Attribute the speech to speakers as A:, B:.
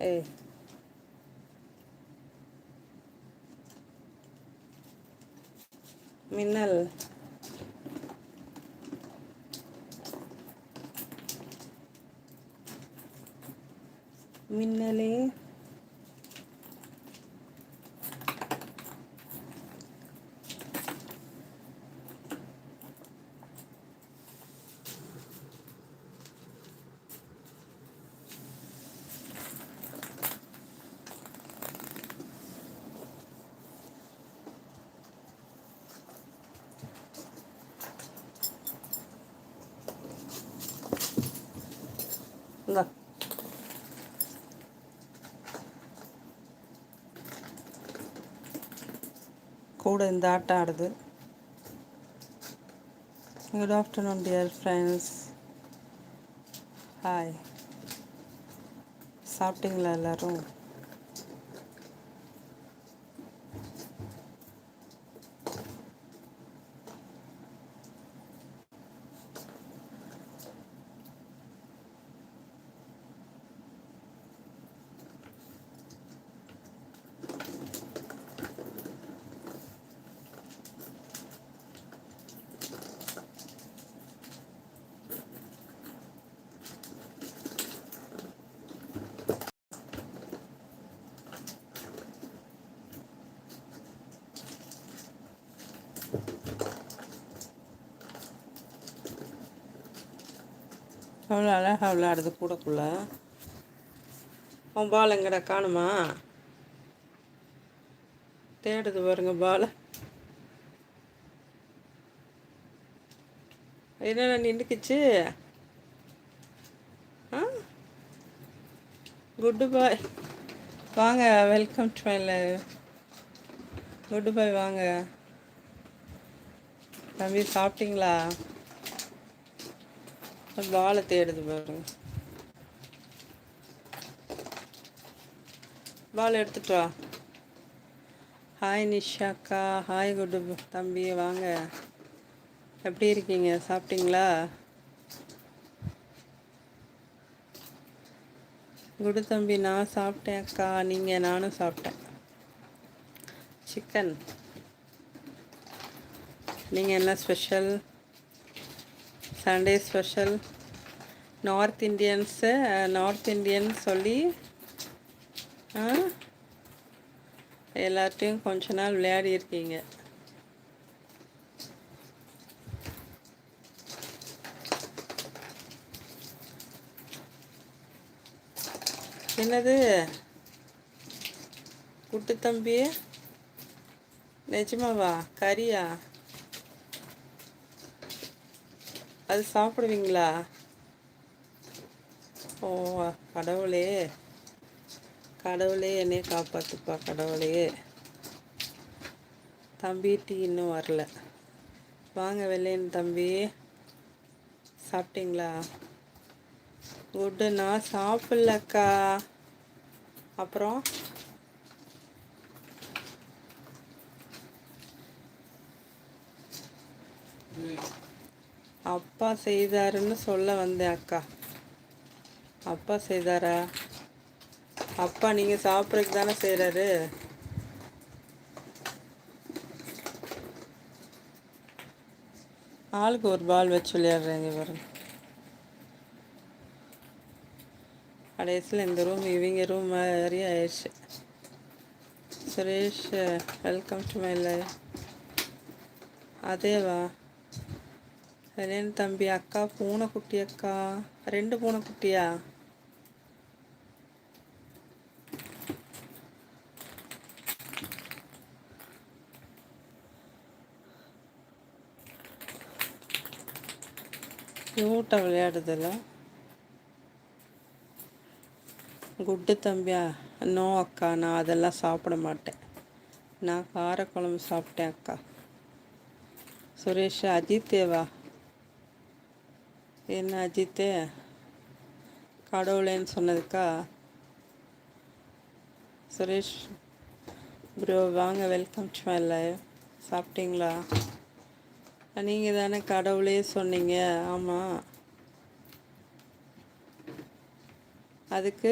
A: ஏய் மின்னல் மின்னலே இந்தா கூட இந்த ஆட்டம் ஆடுது. Good afternoon dear friends. Hi, சாப்பிட்டீங்களா எல்லோரும்? அவ்வளோ அழகாக விளையாடுது கூடக்குள்ள. உன் பால் எங்கடா காணுமா? தேடுது பாருங்க பால். என்னென்ன நின்றுக்குச்சு? ஆ, குட்டு பாய் வாங்க, welcome to my live. Good boy வாங்க தம்பி, சாப்பிட்டீங்களா? பாலை தேடுது பாருங்க. பால் எடுத்துட்டு வா. ஹாய் நிஷாக்கா, ஹாய் குட்டு தம்பி வாங்க. எப்படி இருக்கீங்க? சாப்பிட்டீங்களா? குடு தம்பி, நான் சாப்பிட்டேன் அக்கா. நீங்கள்? நானும் சாப்பிட்டேன் சிக்கன். நீங்கள் என்ன special? Sunday special. North Indian சொல்லி எல்லார்ட்டையும் கொஞ்ச நாள் விளையாடி இருக்கீங்க. என்னது குட்டு தம்பி? நிஜமாவா? கறியா? அது சாப்பிடுவீங்களா? ஓ கடவுளே, கடவுளே என்னைய காப்பாற்றுப்பா கடவுளே. தம்பி டீ இன்னும் வரல. வாங்க வெள்ளையன் தம்பி, சாப்பிட்டீங்களா? குட்டு, நான் சாப்பிட்லக்கா. அப்புறம் அப்பா செய்தாருன்னு சொல்ல வந்தேன் அக்கா. அப்பா செய்தாரா? அப்பா நீங்கள் சாப்பிட்றதுக்கு தானே செய்கிறாரு. ஆளுக்கு ஒரு பால் வச்சு விளையாடுறேங்க பாருங்க. கடைசியில் இந்த ரூம் இவங்க ரூம் மாதிரி ஆயிடுச்சு. Suresh, welcome to my life. அதேவா? ரெண்டு தம்பி அக்கா, பூனைக்குட்டி அக்கா. 2 பூனைக்குட்டியா? க்யூட்டாக விளையாடுதில்ல. குட்டு தம்பியா? நோ அக்கா, நான் அதெல்லாம் சாப்பிட மாட்டேன். நான் காரக்குழம்பு சாப்பிட்டேன் அக்கா. சுரேஷ், அஜித்தேவா? என்ன அஜித்தே? கடவுளேன்னு சொன்னதுக்கா? சுரேஷ் ப்ரோ வாங்க, வெல்கம் டு மை லைவ். சாப்பிட்டீங்களா? நீங்கள் தானே கடவுளே சொன்னீங்க. ஆமாம், அதுக்கு